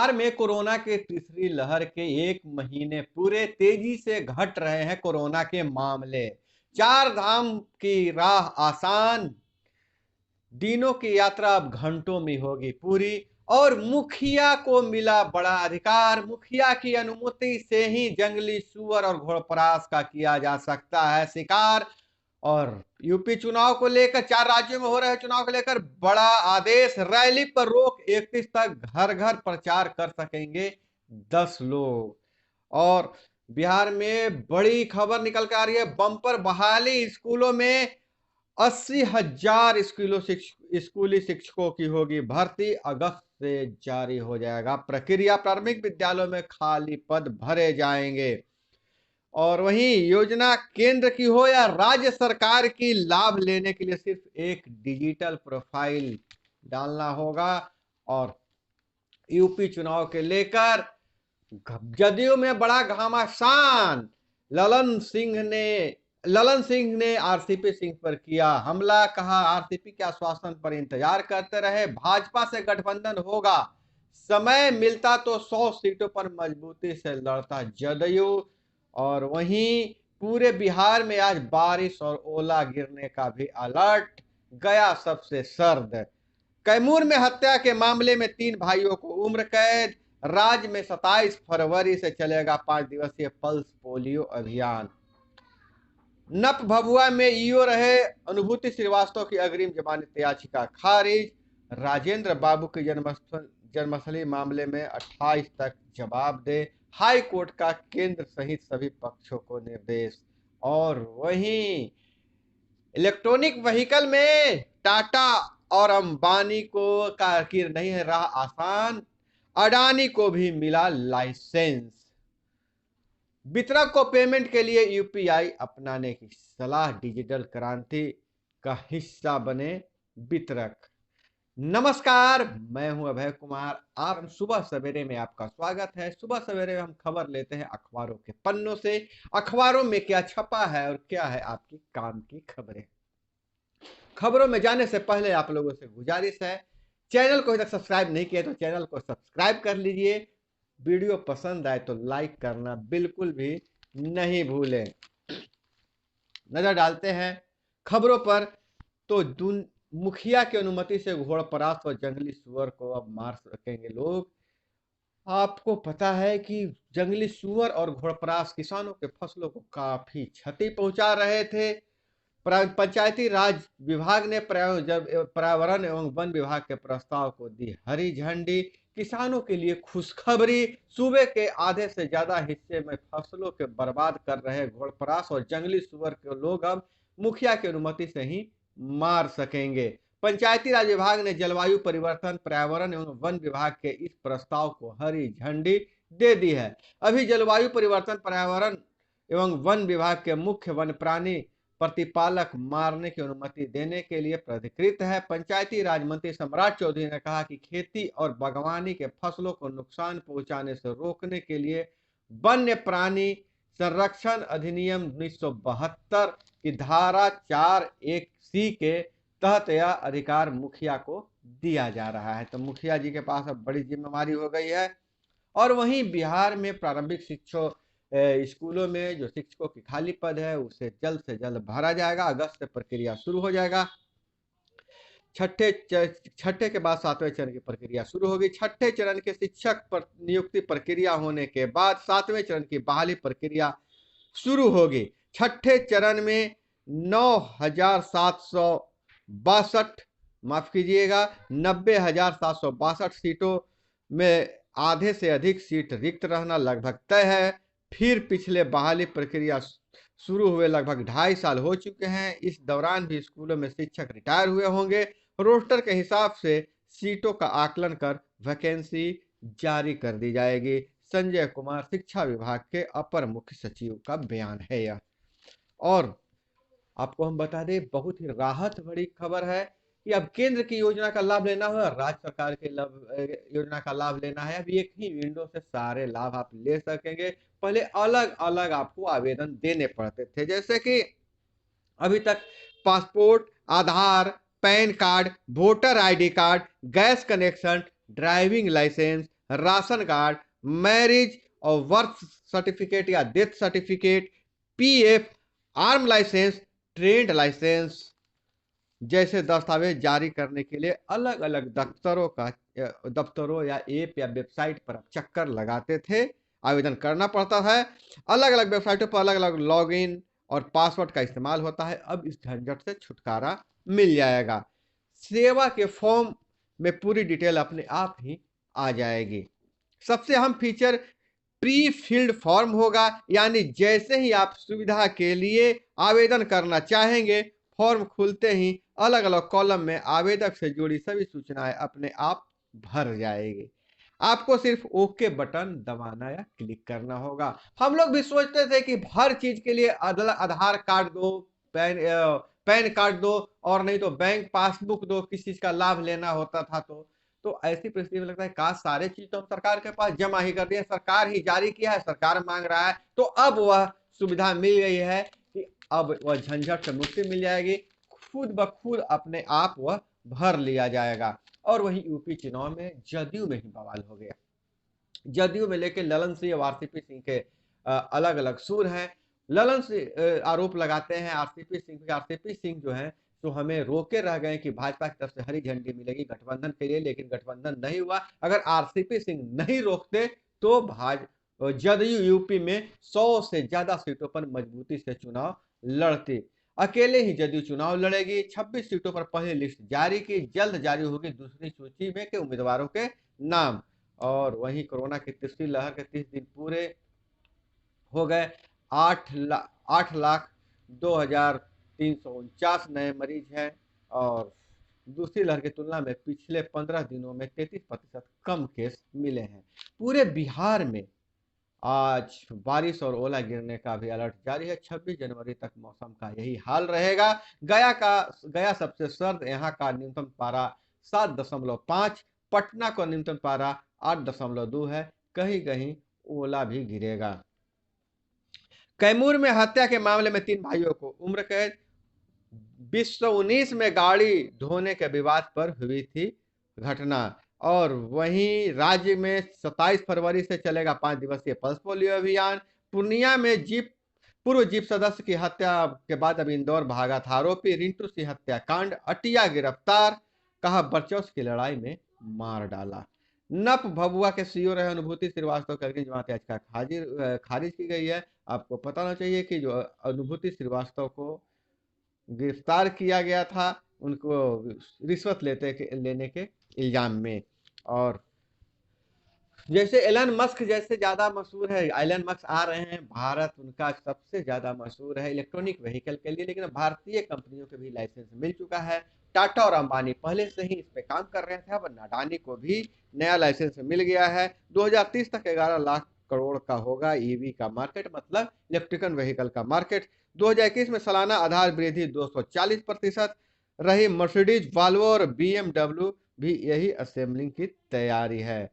बिहार में कोरोना के तीसरी लहर के एक महीने पूरे तेजी से घट रहे हैं कोरोना के मामले। चार धाम की राह आसान, दिनों की यात्रा अब घंटों में होगी पूरी और मुखिया को मिला बड़ा अधिकार। मुखिया की अनुमति से ही जंगली सुअर और घोड़परास का किया जा सकता है शिकार। और यूपी चुनाव को लेकर, चार राज्यों में हो रहे चुनाव को लेकर बड़ा आदेश। रैली पर रोक, 31 तक घर घर प्रचार कर सकेंगे 10 लोग। और बिहार में बड़ी खबर निकल कर आ रही है, बम्पर बहाली। स्कूलों में 80,000 स्कूली शिक्षकों की होगी भर्ती। अगस्त से जारी हो जाएगा प्रक्रिया। प्राथमिक विद्यालयों में खाली पद भरे जाएंगे। और वहीं योजना केंद्र की हो या राज्य सरकार की, लाभ लेने के लिए सिर्फ एक डिजिटल प्रोफाइल डालना होगा। और यूपी चुनाव के लेकर जदयू में बड़ा घमासान। ललन सिंह ने आरसीपी सिंह पर किया हमला। कहा आरसीपी के आश्वासन पर इंतजार करते रहे, भाजपा से गठबंधन होगा, समय मिलता तो 100 सीटों पर मजबूती से लड़ता जदयू। और वहीं पूरे बिहार में आज बारिश और ओला गिरने का भी अलर्ट। गया सबसे सर्द। कैमूर में हत्या के मामले में 3 भाइयों को उम्र कैद। राज्य में 27 फरवरी से चलेगा 5 दिवसीय पल्स पोलियो अभियान। नप भभुआ में ईओ रहे अनुभूति श्रीवास्तव की अग्रिम जमानत याचिका खारिज। राजेंद्र बाबू की जन्मस्थली मामले में 28 तक जवाब दे, हाई कोर्ट का केंद्र सहित सभी पक्षों को निर्देश। और वहीं इलेक्ट्रॉनिक व्हीकल में टाटा और अंबानी को कारकीर्द नहीं है रहा आसान, अडानी को भी मिला लाइसेंस। वितरक को पेमेंट के लिए यूपीआई अपनाने की सलाह, डिजिटल क्रांति का हिस्सा बने वितरक। नमस्कार, मैं हूं अभय कुमार। आप सुबह सवेरे में आपका स्वागत है। सुबह सवेरे में हम खबर लेते हैं अखबारों के पन्नों से। अखबारों में क्या छपा है और क्या है आपकी काम की खबरें। खबरों में जाने से पहले आप लोगों से गुजारिश है, चैनल को अभी तक सब्सक्राइब नहीं किया तो चैनल को सब्सक्राइब कर लीजिए। वीडियो पसंद आए तो लाइक करना बिल्कुल भी नहीं भूलें। नजर डालते हैं खबरों पर। तो मुखिया की अनुमति से घोड़परास और जंगली सुअर को अब मार सकेंगे लोग। आपको पता है कि जंगली सुअर और घोड़परास किसानों के फसलों को काफी क्षति पहुंचा रहे थे। पंचायती राज विभाग ने पर्यावरण एवं वन विभाग के प्रस्ताव को दी हरी झंडी। किसानों के लिए खुशखबरी, सूबे के आधे से ज्यादा हिस्से में फसलों के बर्बाद कर रहे घोड़परास और जंगली सुअर के लोग अब मुखिया की अनुमति से ही मार सकेंगे। पंचायती राज विभाग ने जलवायु परिवर्तन, पर्यावरण एवं वन विभाग के इस प्रस्ताव को हरी झंडी दे दी है। अभी जलवायु परिवर्तन, पर्यावरण एवं वन विभाग के मुख्य वन प्राणी प्रतिपालक मारने की अनुमति देने के लिए प्राधिकृत है। पंचायती राज मंत्री सम्राट चौधरी ने कहा कि खेती और बागवानी के फसलों को नुकसान पहुंचाने से रोकने के लिए वन्य प्राणी संरक्षण अधिनियम 1972 की धारा 4(1)(c) के तहत यह अधिकार मुखिया को दिया जा रहा है। तो मुखिया जी के पास अब बड़ी जिम्मेवारी हो गई है। और वहीं बिहार में प्रारंभिक शिक्षा स्कूलों में जो शिक्षकों की खाली पद है उसे जल्द से जल्द भरा जाएगा। अगस्त से प्रक्रिया शुरू हो जाएगा। छठे के बाद 7वें चरण की प्रक्रिया शुरू होगी। छठे चरण के शिक्षक पर नियुक्ति प्रक्रिया होने के बाद 7वें चरण की बहाली प्रक्रिया शुरू होगी। छठे चरण में 9,762 माफ कीजिएगा 90,762 सीटों में आधे से अधिक सीट रिक्त रहना लगभग तय है। फिर पिछले बहाली प्रक्रिया शुरू हुए लगभग 2.5 साल हो चुके हैं। इस दौरान भी स्कूलों में शिक्षक रिटायर हुए होंगे। रोस्टर के हिसाब से सीटों का आकलन कर वैकेंसी जारी कर दी जाएगी। संजय कुमार, शिक्षा विभाग के अपर मुख्य सचिव का बयान है यह। और आपको हम बता दें, बहुत ही राहत भरी खबर है कि अब केंद्र की योजना का लाभ लेना है, राज्य सरकार के योजना का लाभ लेना है। अब एक ही विंडो से सारे लाभ आप ले सकेंगे। पहले अलग अलग आपको आवेदन देने पड़ते थे, जैसे कि अभी तक passport, Aadhaar, PAN card, voter ID card, gas connection, driving licence, ration card, marriage और बर्थ सर्टिफिकेट या death certificate, PF, arm licence, trade licence जैसे दस्तावेज जारी करने के लिए अलग अलग दफ्तरों या ऐप या वेबसाइट पर चक्कर लगाते थे, आवेदन करना पड़ता है। अलग अलग वेबसाइटों पर अलग अलग लॉगिन और पासवर्ड का इस्तेमाल होता है। अब इस झंझट से छुटकारा मिल जाएगा। सेवा के फॉर्म में पूरी डिटेल अपने आप ही आ जाएगी। सबसे अहम फीचर प्री फिल्ड फॉर्म होगा, यानी जैसे ही आप सुविधा के लिए आवेदन करना चाहेंगे, फॉर्म खुलते ही अलग अलग कॉलम में आवेदक से जुड़ी सभी सूचनाएं अपने आप भर जाएगी। आपको सिर्फ ओके बटन दबाना या क्लिक करना होगा। हम लोग भी सोचते थे कि हर चीज के लिए आधार कार्ड दो, पैन कार्ड दो, और नहीं तो बैंक पासबुक दो, किसी चीज का लाभ लेना होता था। तो ऐसी परिस्थिति में लगता है काश सारे चीज तो हम सरकार के पास जमा ही कर दिए, सरकार ही जारी किया है, सरकार मांग रहा है, तो अब वह सुविधा मिल गई है कि अब वह झंझट से मुक्ति मिल जाएगी। खुद ब खुद अपने आप वह भर लिया जाएगा। और वही यूपी चुनाव में जदयू में ही बवाल हो गया। जदयू में लेके ललन सिंह और आरसीपी सिंह के अलग अलग सुर हैं। ललन सिंह आरोप लगाते हैं आरसीपी सिंह जो है तो हमें रोके रह गए कि भाजपा की तरफ से हरी झंडी मिलेगी गठबंधन के लिए, लेकिन गठबंधन नहीं हुआ। अगर आरसीपी सिंह नहीं रोकते तो जदयू यूपी में 100 से ज्यादा सीटों पर मजबूती से चुनाव लड़ती। अकेले ही जदयू चुनाव लड़ेगी। 26 सीटों पर पहली लिस्ट जारी की, जल्द जारी होगी दूसरी सूची में के उम्मीदवारों के नाम। और वहीं कोरोना की तीसरी लहर के 30 दिन पूरे हो गए। 8,02,349 नए मरीज हैं और दूसरी लहर की तुलना में पिछले 15 दिनों में 33% कम केस मिले हैं। पूरे बिहार में आज बारिश और ओला गिरने का भी अलर्ट जारी है। 26 जनवरी तक मौसम का यही हाल रहेगा। गया सबसे सर्द, यहाँ का न्यूनतम पारा 7.5, पटना का न्यूनतम पारा 8.2 है। कहीं कहीं ओला भी गिरेगा। कैमूर में हत्या के मामले में 3 भाइयों को उम्र कैद। 2019 में गाड़ी धोने के विवाद पर हुई थी घटना। और वहीं राज्य में 27 फरवरी से चलेगा 5 दिवसीय पल्स पोलियो अभियान। पूर्णिया में पूर्व जीप सदस्य की हत्या के बाद अब इंदौर भागा था आरोपी। रिंटू सिंह हत्याकांड, अटिया गिरफ्तार, कहा बरचौस की लड़ाई में मार डाला। नप भभुआ के सीईओ रहे अनुभूति श्रीवास्तव की अग्नि जमानत याचिका खारिज की गई है। आपको पता होना चाहिए कि जो अनुभूति श्रीवास्तव को गिरफ्तार किया गया था, उनको रिश्वत लेने के इल्जाम में। और जैसे एलन मस्क जैसे ज्यादा मशहूर है, एलन मस्क आ रहे हैं भारत, उनका सबसे ज्यादा मशहूर है इलेक्ट्रॉनिक व्हीकल के लिए, लेकिन भारतीय कंपनियों के भी लाइसेंस मिल चुका है। टाटा और अंबानी पहले से ही इस पे काम कर रहे थे, अब अडानी को भी नया लाइसेंस मिल गया है। 2030 तक 11 लाख करोड़ का होगा ईवी का मार्केट, मतलब इलेक्ट्रिकल व्हीकल का मार्केट। 2021 में सालाना आधार वृद्धि 240% रही। मर्सिडीज, वाल्वो और बीएमडब्ल्यू भी यही असेंबलिंग की तैयारी है।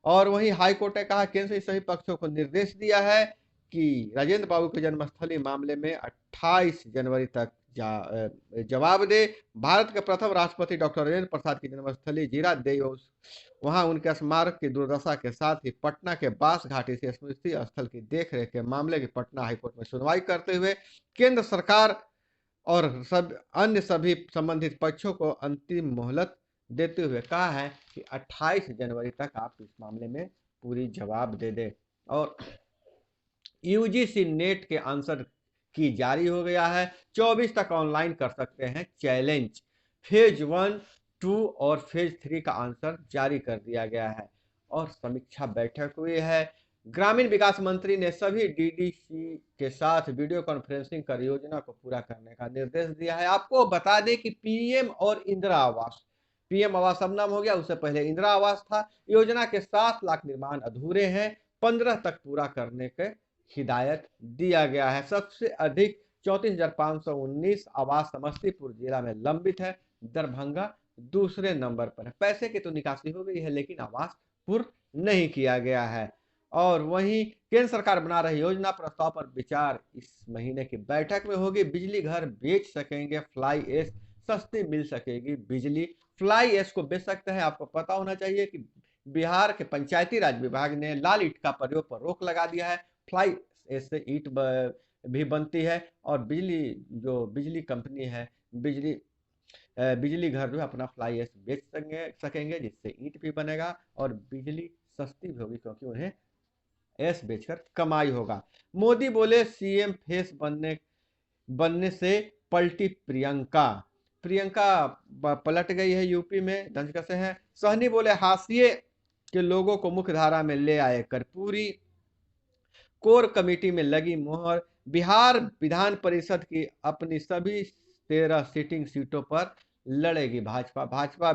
और वहीं हाईकोर्ट ने कहा केंद्र से सभी पक्षों को निर्देश दिया है कि राजेंद्र बाबू के जन्मस्थली मामले में 28 जनवरी तक जवाब दे। भारत के प्रथम राष्ट्रपति डॉक्टर राजेंद्र प्रसाद की जन्मस्थली जीरादेई, वहां उनके स्मारक की दुर्दशा के साथ ही पटना के बास घाटी से स्मृति स्थल की देखरेख के मामले की पटना हाईकोर्ट में सुनवाई करते हुए केंद्र सरकार और अन्य सभी संबंधित पक्षों को अंतिम मोहलत देते हुए कहा है कि 28 जनवरी तक आप इस मामले में पूरी जवाब दे दे। और यूजीसी नेट के आंसर की जारी हो गया है। 24 तक ऑनलाइन कर सकते हैं चैलेंज। फेज 1, 2 और फेज 3 का आंसर जारी कर दिया गया है। और समीक्षा बैठक हुई है। ग्रामीण विकास मंत्री ने सभी डीडीसी के साथ वीडियो कॉन्फ्रेंसिंग कर योजना को पूरा करने का निर्देश दिया है। आपको बता दें कि पीएम और इंदिरा आवास, पीएम आवास अब नाम हो गया, उससे पहले इंदिरा आवास था। योजना के 7 लाख निर्माण अधूरे हैं, 15 तक पूरा करने के हिदायत दिया गया है। सबसे अधिक 34,519 आवास समस्तीपुर जिला में लंबित है। दरभंगा दूसरे नंबर पर है। पैसे की तो निकासी हो गई है, लेकिन आवास पूर्ण नहीं किया गया है। और वहीं केंद्र सरकार बना रही योजना प्रस्ताव पर विचार इस महीने की बैठक में होगी। बिजली घर बेच सकेंगे फ्लाई एश, सस्ती मिल सकेगी बिजली। फ्लाई एश को बेच सकते हैं। आपको पता होना चाहिए कि बिहार के पंचायती राज विभाग ने लाल ईंट का प्रयोग पर रोक लगा दिया है। फ्लाई ऐसे ईंट भी बनती है और बिजली कंपनी है, बिजली घर जो है अपना फ्लाई ऐश बेच सकेंगे, जिससे ईंट भी बनेगा और बिजली सस्ती भी होगी, क्योंकि उन्हें ऐश बेचकर कमाई होगा। मोदी बोले सीएम फेस बनने से पलटी प्रियंका। प्रियंका पलट गई है यूपी में, दंजक से है। सहनी बोले हाशिए के लोगों को मुख्य धारा में ले आए कर्पूरी। कोर कमेटी में लगी मोहर। बिहार विधान परिषद की अपनी सभी 13 सिटिंग सीटों पर लड़ेगी भाजपा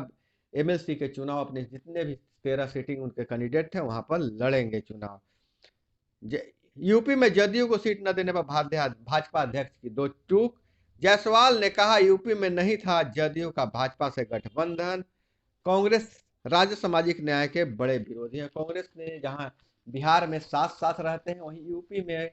एमएलसी के चुनाव अपने जितने भी 13 सीटिंग उनके कैंडिडेट थे वहां पर लड़ेंगे चुनाव। यूपी में जदयू को सीट न देने पर भाजपा अध्यक्ष की दो चूक। जायसवाल ने कहा यूपी में नहीं था जदयू का भाजपा से गठबंधन। कांग्रेस राज्य सामाजिक न्याय के बड़े विरोधी हैं। कांग्रेस ने जहां बिहार में साथ साथ रहते हैं, वहीं यूपी में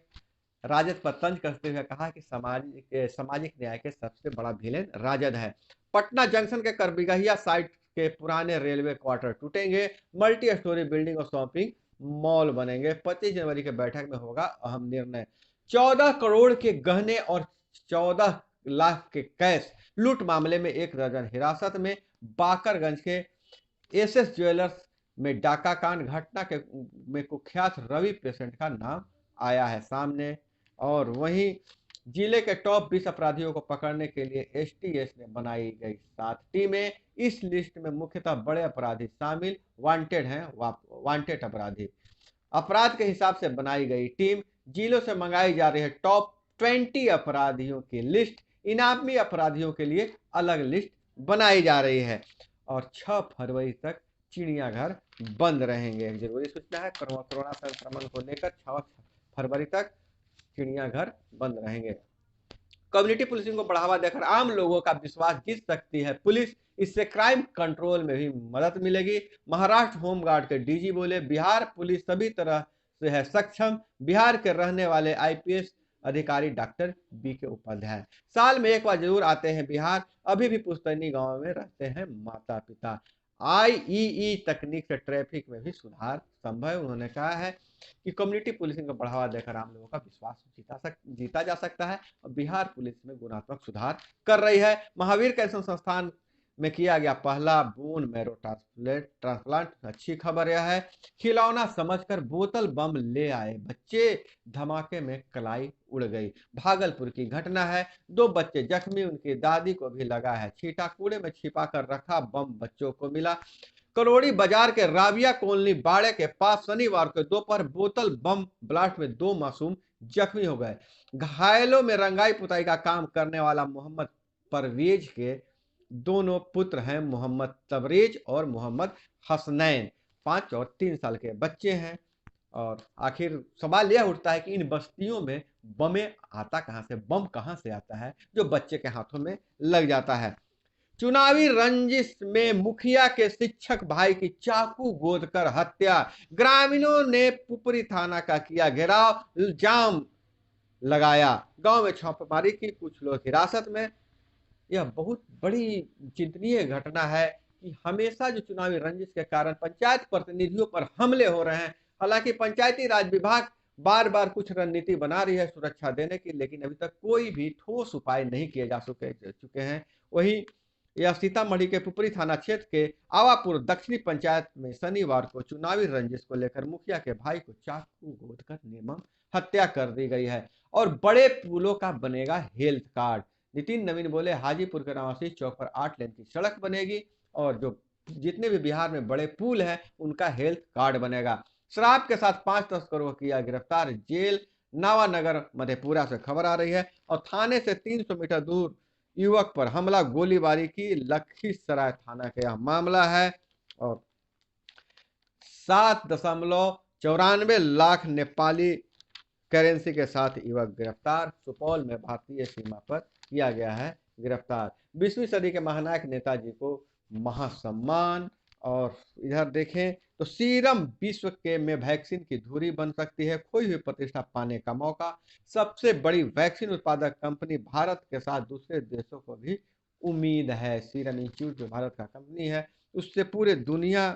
राजद पर तंज कसते हुए कहा कि सामाजिक न्याय के सबसे बड़ा विलेन राजद है। पटना जंक्शन के करबिगहिया साइट के पुराने रेलवे क्वार्टर टूटेंगे। मल्टी स्टोरी बिल्डिंग और शॉपिंग मॉल बनेंगे। 25 जनवरी के बैठक में होगा अहम निर्णय। 14 करोड़ के गहने और 14 लाख के कैश लूट मामले में 1 दर्जन हिरासत में। बाकरगंज के एसएस ज्वेलर्स में डाका कांड घटना में कुख्यात रवि पेशेंट का नाम आया है सामने। और वहीं जिले के टॉप 20 अपराधियों को पकड़ने के लिए एसटीएस ने बनाई गई 7 टीमें। इस लिस्ट में मुख्यतः बड़े अपराधी शामिल वांटेड अपराधी। अपराध के हिसाब से बनाई गई टीम जिलों से मंगाई जा रही है टॉप 20 अपराधियों की लिस्ट। इनामी अपराधियों के लिए अलग लिस्ट बनाई जा रही है। और 6 फरवरी तक चिड़ियाघर बंद रहेंगे। एक जरूरी सूचना है, कोरोना संक्रमण को लेकर 6 फरवरी तक चिड़ियाघर बंद रहेंगे। कम्युनिटी पुलिसिंग को बढ़ावा देकर आम लोगों का विश्वास जीत सकती है पुलिस, इससे क्राइम कंट्रोल में भी मदद मिलेगी। महाराष्ट्र होमगार्ड के डीजी बोले बिहार पुलिस सभी तरह से है सक्षम। बिहार के रहने वाले आईपीएस अधिकारी डॉक्टर बी के उपाध्याय साल में एक बार जरूर आते हैं बिहार। अभी भी पुस्तैनी गांव में रहते हैं माता पिता। आईईई तकनीक से ट्रैफिक में भी सुधार संभव है। उन्होंने कहा है कि कम्युनिटी पुलिसिंग को बढ़ावा देकर आम लोगों का विश्वास जीता जा सकता है और बिहार पुलिस में गुणात्मक सुधार कर रही है। महावीर कैंसर संस्थान में किया गया पहला बोन मैरो ट्रांसप्लांट। अच्छी खबर यह है, खिलौना समझकर बोतल बम ले आए बच्चे, धमाके में कलाई उड़ गई। भागलपुर की घटना है, 2 बच्चे जख्मी, उनकी दादी को भी लगा है छींटा। कूड़े में छिपा कर रखा बम बच्चों को मिला। करोड़ी बाजार के राबिया कॉलोनी बाड़े के पास शनिवार को दोपहर बोतल बम ब्लास्ट में 2 मासूम जख्मी हो गए। घायलों में रंगाई पुताई का काम करने वाला मोहम्मद परवेज के दोनों पुत्र हैं, मोहम्मद तबरेज और मोहम्मद हसनैन। 5 और 3 साल के बच्चे हैं। और आखिर सवाल यह उठता है कि इन बस्तियों में बम कहां से आता है जो बच्चे के हाथों में लग जाता है। चुनावी रंजिश में मुखिया के शिक्षक भाई की चाकू गोदकर हत्या। ग्रामीणों ने पुपरी थाना का किया घेराव, जाम लगाया, गांव में छापेमारी की, कुछ लोग हिरासत में। यह बहुत बड़ी चिंतनीय घटना है कि हमेशा जो चुनावी रंजिश के कारण पंचायत प्रतिनिधियों पर हमले हो रहे हैं। हालांकि पंचायती राज विभाग बार बार कुछ रणनीति बना रही है सुरक्षा देने की, लेकिन अभी तक कोई भी ठोस उपाय नहीं किए जा चुके हैं। वहीं यह सीतामढ़ी के पुपरी थाना क्षेत्र के आवापुर दक्षिणी पंचायत में शनिवार को चुनावी रंजिश को लेकर मुखिया के भाई को चाकू गोदकर निर्मम हत्या कर दी गई है। और बड़े पुलों का बनेगा हेल्थ कार्ड। नितिन नवीन बोले हाजीपुर के नवासी चौक पर 8 लेन की सड़क बनेगी और जो जितने भी बिहार में बड़े पुल हैं उनका हेल्थ कार्ड बनेगा। शराब के साथ 5 तस्करों को किया गिरफ्तार, जेल नावानगर मधेपुरा से खबर आ रही है। और थाने से 300 मीटर दूर युवक पर हमला, गोलीबारी की, लखीसराय थाना का यह मामला है। और 7.94 लाख नेपाली करेंसी के साथ युवक गिरफ्तार। सुपौल में भारतीय सीमा पर किया गया है गिरफ्तार। 20वीं सदी के महानायक नेताजी को महासम्मान। और इधर देखें तो सीरम विश्व के में वैक्सीन की धुरी बन सकती है, खोई हुई प्रतिष्ठा पाने का मौका। सबसे बड़ी वैक्सीन उत्पादक कंपनी भारत के साथ दूसरे देशों को भी उम्मीद है। सीरम इंस्टीट्यूट जो भारत का कंपनी है उससे पूरे दुनिया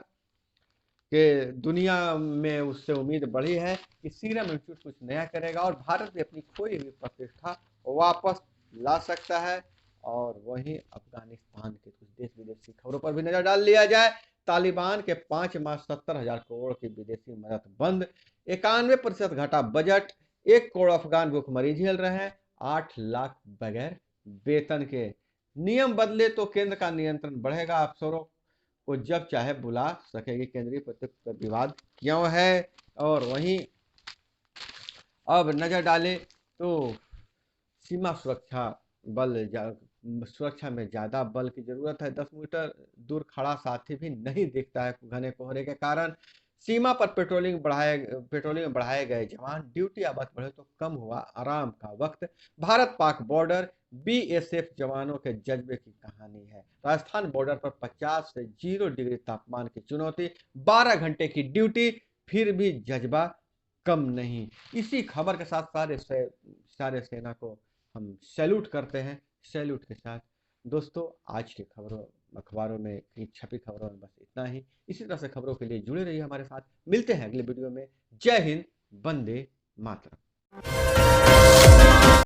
कि दुनिया में उससे उम्मीद बढ़ी है कि सीरम इंस्टीट्यूट कुछ नया करेगा और भारत भी अपनी खोई हुई प्रतिष्ठा वापस ला सकता है। और वहीं अफगानिस्तान के कुछ देश विदेशी खबरों पर भी नजर डाल लिया जाए। तालिबान के 5 माह 70,000 करोड़ की विदेशी मदद बंद, 91% घटा बजट, 1 करोड़ अफगान भूखमरी झेल रहे हैं, 8 लाख बगैर वेतन के। नियम बदले तो केंद्र का नियंत्रण बढ़ेगा, अफसरों को जब चाहे बुला सकेगी केंद्रीय प्रत्यक्ष विवाद क्यों है। और वहीं अब नजर डालें तो सीमा सुरक्षा बल सुरक्षा में ज्यादा बल की जरूरत है। 10 मीटर दूर खड़ा साथी भी नहीं दिखता है घने कोहरे के कारण। सीमा पर पेट्रोलिंग बढ़ाए गए जवान, ड्यूटी आवाज बढ़े तो कम हुआ आराम का वक्त। भारत पाक बॉर्डर, बीएसएफ जवानों के जज्बे की कहानी है। राजस्थान बॉर्डर पर 50 से 0 डिग्री तापमान की चुनौती, 12 घंटे की ड्यूटी, फिर भी जज्बा कम नहीं। इसी खबर के साथ सारे सेना को हम सैल्यूट करते हैं। सैल्यूट के साथ दोस्तों आज के खबरों अखबारों में छपी खबरों में बस इतना ही। इसी तरह से खबरों के लिए जुड़े रहिए हमारे साथ। मिलते हैं अगले वीडियो में। जय हिंद, वंदे मातरम।